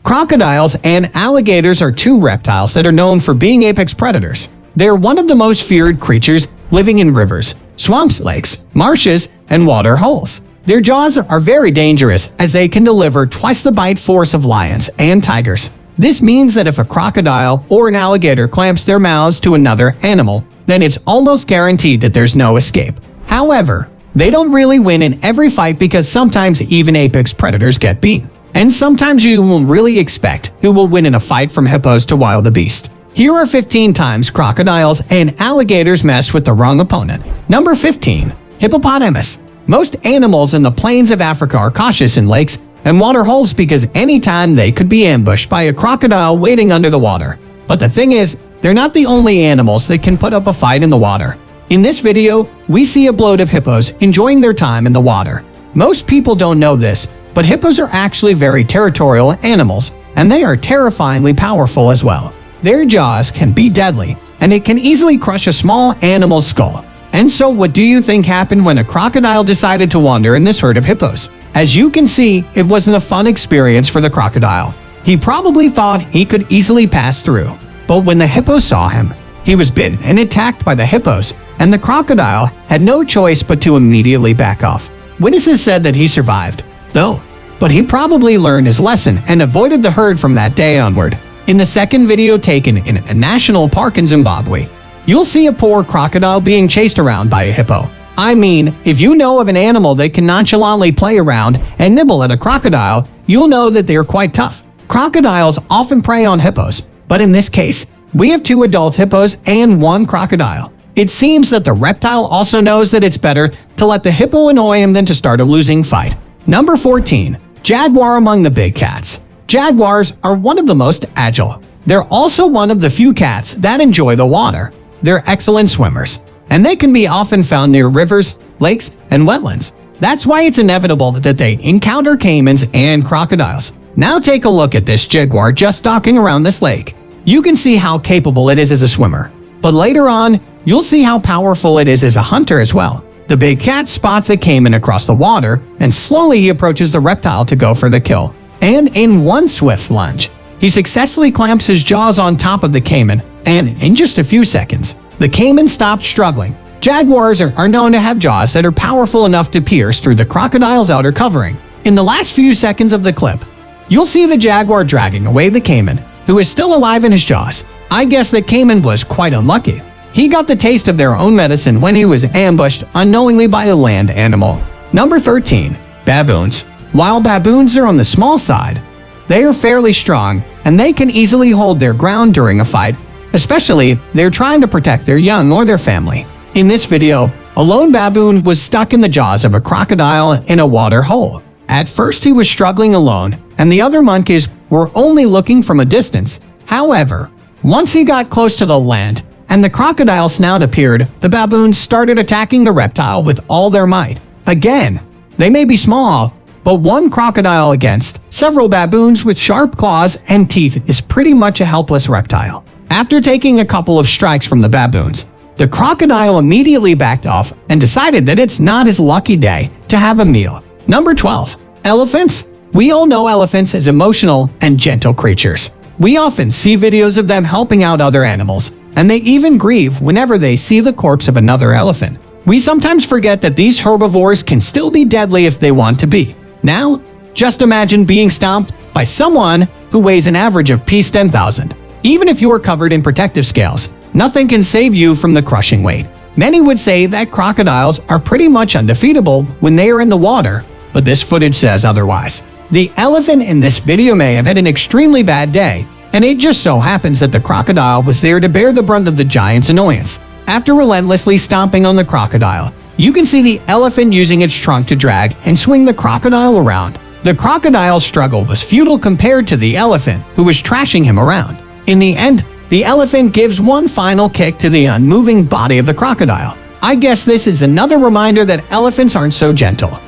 Crocodiles and alligators are two reptiles that are known for being apex predators. They are one of the most feared creatures living in rivers, swamps, lakes, marshes, and water holes. Their jaws are very dangerous as they can deliver twice the bite force of lions and tigers. This means that if a crocodile or an alligator clamps their mouths to another animal, then it's almost guaranteed that there's no escape. However, they don't really win in every fight because sometimes even apex predators get beat. And sometimes you will really expect who will win in a fight from hippos to wildebeest. Here are 15 times crocodiles and alligators messed with the wrong opponent. Number 15. Hippopotamus. Most animals in the plains of Africa are cautious in lakes and water holes because anytime they could be ambushed by a crocodile waiting under the water. But the thing is, they're not the only animals that can put up a fight in the water. In this video, we see a bloat of hippos enjoying their time in the water. Most people don't know this, but hippos are actually very territorial animals, and they are terrifyingly powerful as well. Their jaws can be deadly, and it can easily crush a small animal's skull. And so what do you think happened when a crocodile decided to wander in this herd of hippos? As you can see, it wasn't a fun experience for the crocodile. He probably thought he could easily pass through. But when the hippo saw him, he was bitten and attacked by the hippos, and the crocodile had no choice but to immediately back off. Witnesses said that he survived, though, but he probably learned his lesson and avoided the herd from that day onward. In the second video taken in a national park in Zimbabwe, you'll see a poor crocodile being chased around by a hippo. I mean, if you know of an animal that can nonchalantly play around and nibble at a crocodile, you'll know that they are quite tough. Crocodiles often prey on hippos, but in this case, we have 2 adult hippos and 1 crocodile. It seems that the reptile also knows that it's better to let the hippo annoy him than to start a losing fight. Number 14. Jaguar among the big cats. Jaguars are one of the most agile. They're also one of the few cats that enjoy the water. They're excellent swimmers, and they can be often found near rivers, lakes, and wetlands. That's why it's inevitable that they encounter caimans and crocodiles. Now take a look at this jaguar just stalking around this lake. You can see how capable it is as a swimmer, but later on, you'll see how powerful it is as a hunter as well. The big cat spots a caiman across the water, and slowly he approaches the reptile to go for the kill. And in one swift lunge, he successfully clamps his jaws on top of the caiman, and in just a few seconds, the caiman stopped struggling. Jaguars are known to have jaws that are powerful enough to pierce through the crocodile's outer covering. In the last few seconds of the clip, you'll see the jaguar dragging away the caiman, who is still alive in his jaws. I guess that caiman was quite unlucky. He got the taste of their own medicine when he was ambushed unknowingly by a land animal. Number 13. Baboons. While baboons are on the small side, they are fairly strong, and they can easily hold their ground during a fight, especially if they're trying to protect their young or their family. In this video, a lone baboon was stuck in the jaws of a crocodile in a water hole. At first he was struggling alone, and the other monkeys were only looking from a distance. However, once he got close to the land and the crocodile snout appeared, the baboons started attacking the reptile with all their might. Again, they may be small, but one crocodile against several baboons with sharp claws and teeth is pretty much a helpless reptile. After taking a couple of strikes from the baboons, the crocodile immediately backed off and decided that it's not his lucky day to have a meal. Number 12. Elephants. We all know elephants as emotional and gentle creatures. We often see videos of them helping out other animals, and they even grieve whenever they see the corpse of another elephant. We sometimes forget that these herbivores can still be deadly if they want to be. Now, just imagine being stomped by someone who weighs an average of 10,000. Even if you are covered in protective scales, nothing can save you from the crushing weight. Many would say that crocodiles are pretty much undefeatable when they are in the water, but this footage says otherwise. The elephant in this video may have had an extremely bad day, and it just so happens that the crocodile was there to bear the brunt of the giant's annoyance. After relentlessly stomping on the crocodile, you can see the elephant using its trunk to drag and swing the crocodile around. The crocodile's struggle was futile compared to the elephant, who was trashing him around. In the end, the elephant gives one final kick to the unmoving body of the crocodile. I guess this is another reminder that elephants aren't so gentle.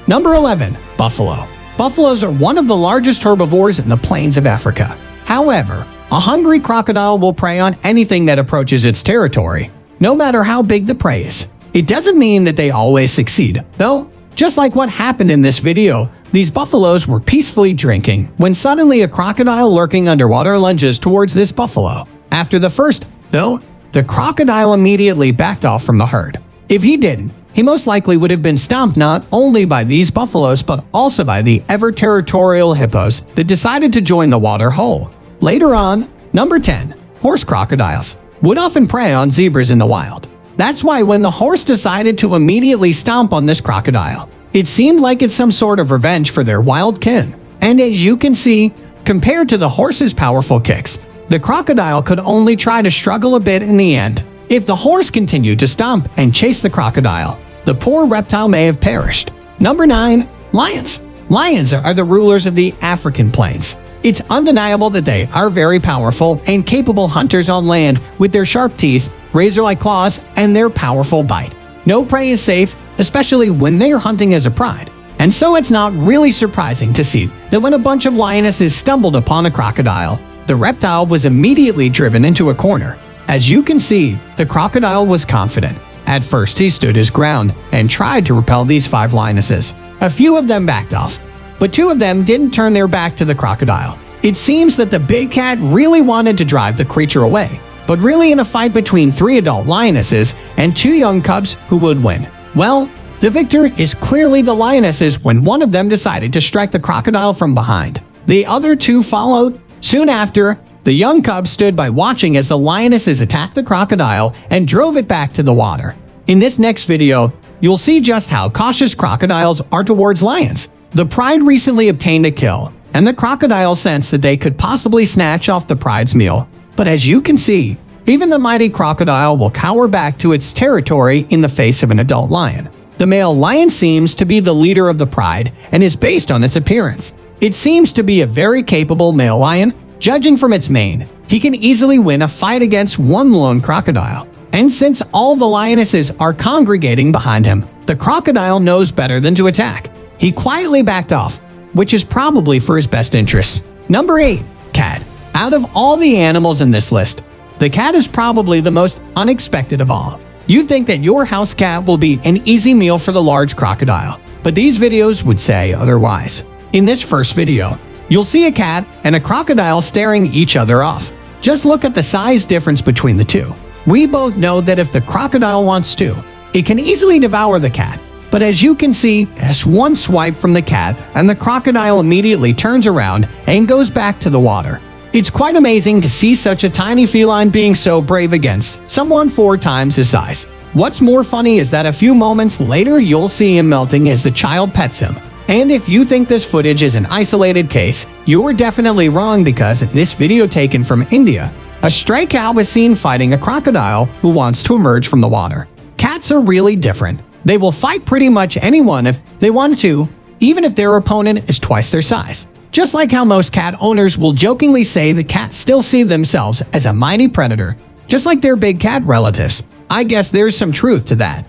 Number 11. Buffalo. Buffaloes are one of the largest herbivores in the plains of Africa. However, a hungry crocodile will prey on anything that approaches its territory, no matter how big the prey is. It doesn't mean that they always succeed, though. Just like what happened in this video, these buffaloes were peacefully drinking when suddenly a crocodile lurking underwater lunges towards this buffalo. After the first, though, the crocodile immediately backed off from the herd. If he didn't, he most likely would have been stomped not only by these buffaloes but also by the ever-territorial hippos that decided to join the water hole. Later on, number 10, horse crocodiles would often prey on zebras in the wild. That's why when the horse decided to immediately stomp on this crocodile, it seemed like it's some sort of revenge for their wild kin. And as you can see, compared to the horse's powerful kicks, the crocodile could only try to struggle a bit in the end. If the horse continued to stomp and chase the crocodile, the poor reptile may have perished. Number 9. Lions. Lions are the rulers of the African plains. It's undeniable that they are very powerful and capable hunters on land with their sharp teeth, razor-like claws, and their powerful bite. No prey is safe, especially when they are hunting as a pride. And so it's not really surprising to see that when a bunch of lionesses stumbled upon a crocodile, the reptile was immediately driven into a corner. As you can see, the crocodile was confident. At first he stood his ground and tried to repel these 5 lionesses. A few of them backed off, but 2 of them didn't turn their back to the crocodile. It seems that the big cat really wanted to drive the creature away, but really in a fight between 3 adult lionesses and 2 young cubs, who would win? Well, the victor is clearly the lionesses when one of them decided to strike the crocodile from behind. The other 2 followed. Soon after, the young cubs stood by watching as the lionesses attacked the crocodile and drove it back to the water. In this next video, you'll see just how cautious crocodiles are towards lions. The pride recently obtained a kill, and the crocodile sensed that they could possibly snatch off the pride's meal. But as you can see, even the mighty crocodile will cower back to its territory in the face of an adult lion. The male lion seems to be the leader of the pride and is based on its appearance. It seems to be a very capable male lion. Judging from its mane, he can easily win a fight against one lone crocodile. And since all the lionesses are congregating behind him, the crocodile knows better than to attack. He quietly backed off, which is probably for his best interest. Number 8. Cat. Out of all the animals in this list, the cat is probably the most unexpected of all. You'd think that your house cat will be an easy meal for the large crocodile, but these videos would say otherwise. In this first video, you'll see a cat and a crocodile staring each other off. Just look at the size difference between the two. We both know that if the crocodile wants to, it can easily devour the cat. But as you can see, as one swipe from the cat and the crocodile immediately turns around and goes back to the water. It's quite amazing to see such a tiny feline being so brave against someone 4 times his size. What's more funny is that a few moments later you'll see him melting as the child pets him. And if you think this footage is an isolated case, you're definitely wrong, because in this video taken from India, a stray cat was seen fighting a crocodile who wants to emerge from the water. Cats are really different. They will fight pretty much anyone if they want to, even if their opponent is twice their size. Just like how most cat owners will jokingly say that cats still see themselves as a mighty predator, just like their big cat relatives. I guess there's some truth to that.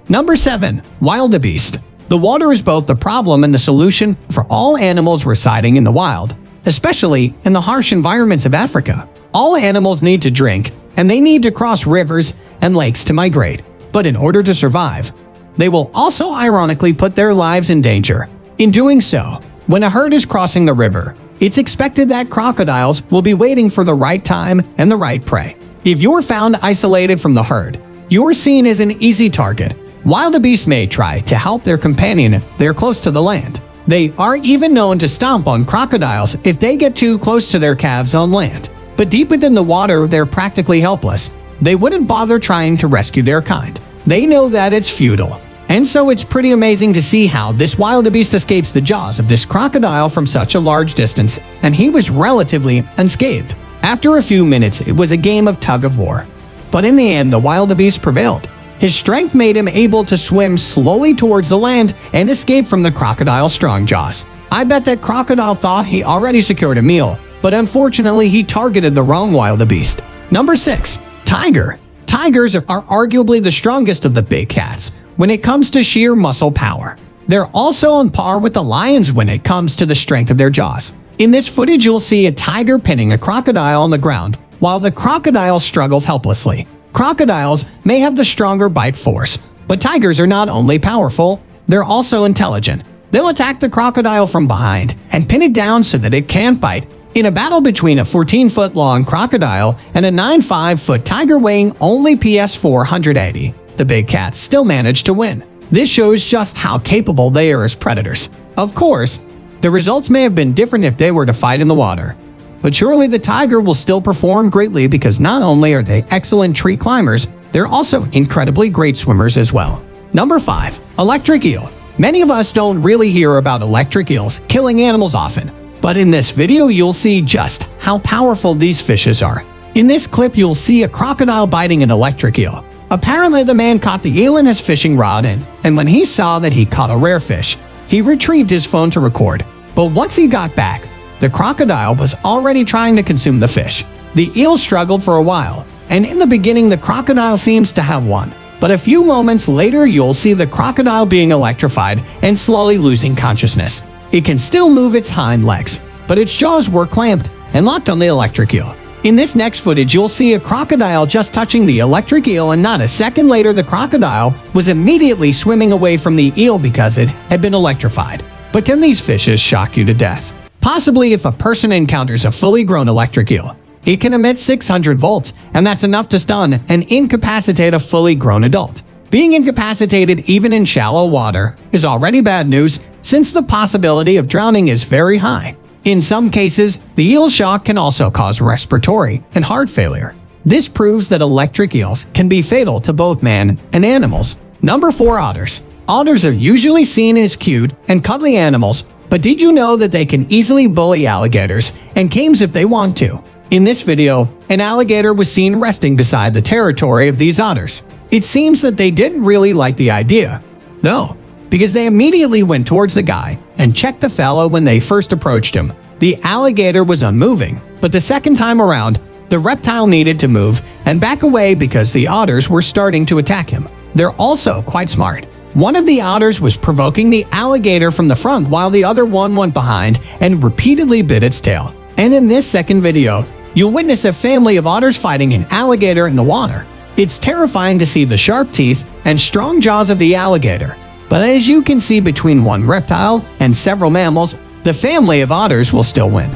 Number 7. Wildebeest. The water is both the problem and the solution for all animals residing in the wild, especially in the harsh environments of Africa. All animals need to drink, and they need to cross rivers and lakes to migrate. But in order to survive, they will also ironically put their lives in danger. In doing so, when a herd is crossing the river, it's expected that crocodiles will be waiting for the right time and the right prey. If you're found isolated from the herd, you're seen as an easy target. Wildebeests may try to help their companion if they're close to the land. They are even known to stomp on crocodiles if they get too close to their calves on land. But deep within the water, they're practically helpless. They wouldn't bother trying to rescue their kind. They know that it's futile. And so it's pretty amazing to see how this wildebeest escapes the jaws of this crocodile from such a large distance, and he was relatively unscathed. After a few minutes, it was a game of tug-of-war. But in the end, the wildebeest prevailed. His strength made him able to swim slowly towards the land and escape from the crocodile's strong jaws. I bet that crocodile thought he already secured a meal, but unfortunately he targeted the wrong wildebeest. Number 6. Tiger. Tigers are arguably the strongest of the big cats when it comes to sheer muscle power. They're also on par with the lions when it comes to the strength of their jaws. In this footage, you'll see a tiger pinning a crocodile on the ground while the crocodile struggles helplessly. Crocodiles may have the stronger bite force, but tigers are not only powerful, they're also intelligent. They'll attack the crocodile from behind and pin it down so that it can't bite. In a battle between a 14-foot-long crocodile and a 9.5-foot tiger weighing only PS 480, the big cats still managed to win. This shows just how capable they are as predators. Of course, the results may have been different if they were to fight in the water. But surely the tiger will still perform greatly because not only are they excellent tree climbers, they're also incredibly great swimmers as well. Number 5. Electric eel. Many of us don't really hear about electric eels killing animals often. But in this video you'll see just how powerful these fishes are. In this clip you'll see a crocodile biting an electric eel. Apparently the man caught the eel in his fishing rod and when he saw that he caught a rare fish, he retrieved his phone to record. But once he got back, the crocodile was already trying to consume the fish. The eel struggled for a while, and in the beginning the crocodile seems to have won. But a few moments later you'll see the crocodile being electrified and slowly losing consciousness. It can still move its hind legs, but its jaws were clamped and locked on the electric eel. In this next footage you'll see a crocodile just touching the electric eel, and not a second later the crocodile was immediately swimming away from the eel because it had been electrified. But can these fishes shock you to death? Possibly if a person encounters a fully grown electric eel. It can emit 600 volts, and that's enough to stun and incapacitate a fully grown adult. Being incapacitated even in shallow water is already bad news, since the possibility of drowning is very high. In some cases, the eel shock can also cause respiratory and heart failure. This proves that electric eels can be fatal to both man and animals. Number 4. Otters. Otters are usually seen as cute and cuddly animals, but did you know that they can easily bully alligators and caves if they want to? In this video, an alligator was seen resting beside the territory of these otters. It seems that they didn't really like the idea, though, because they immediately went towards the guy and checked the fellow when they first approached him. The alligator was unmoving, but the second time around, the reptile needed to move and back away because the otters were starting to attack him. They're also quite smart. One of the otters was provoking the alligator from the front while the other one went behind and repeatedly bit its tail. And in this second video, you'll witness a family of otters fighting an alligator in the water. It's terrifying to see the sharp teeth and strong jaws of the alligator. But as you can see, between one reptile and several mammals, the family of otters will still win.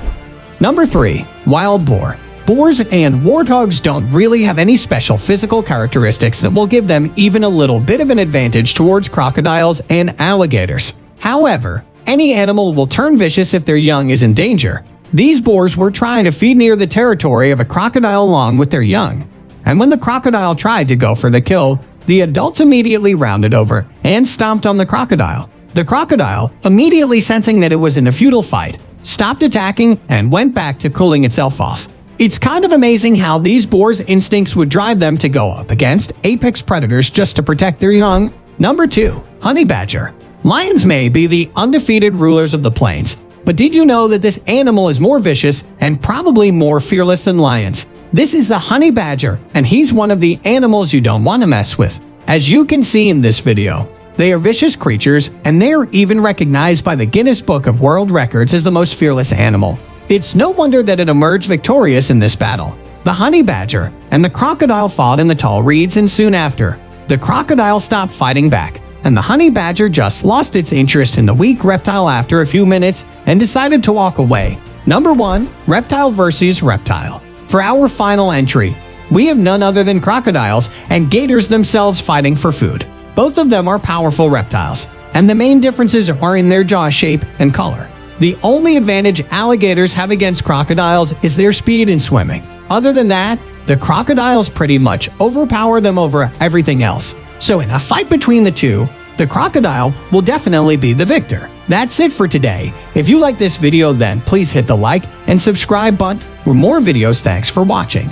Number 3. Wild boar. Boars and warthogs don't really have any special physical characteristics that will give them even a little bit of an advantage towards crocodiles and alligators. However, any animal will turn vicious if their young is in danger. These boars were trying to feed near the territory of a crocodile along with their young. And when the crocodile tried to go for the kill, the adults immediately rounded over and stomped on the crocodile. The crocodile, immediately sensing that it was in a futile fight, stopped attacking and went back to cooling itself off. It's kind of amazing how these boars' instincts would drive them to go up against apex predators just to protect their young. Number 2. Honey badger. Lions may be the undefeated rulers of the plains, but did you know that this animal is more vicious and probably more fearless than lions? This is the honey badger, and he's one of the animals you don't want to mess with. As you can see in this video, they are vicious creatures, and they are even recognized by the Guinness Book of World Records as the most fearless animal. It's no wonder that it emerged victorious in this battle. The honey badger and the crocodile fought in the tall reeds, and soon after, the crocodile stopped fighting back, and the honey badger just lost its interest in the weak reptile after a few minutes and decided to walk away. Number 1. Reptile versus reptile. For our final entry, we have none other than crocodiles and gators themselves fighting for food. Both of them are powerful reptiles, and the main differences are in their jaw shape and color. The only advantage alligators have against crocodiles is their speed in swimming. Other than that, the crocodiles pretty much overpower them over everything else. So in a fight between the two, the crocodile will definitely be the victor. That's it for today. If you like this video, then please hit the like and subscribe button for more videos. Thanks for watching.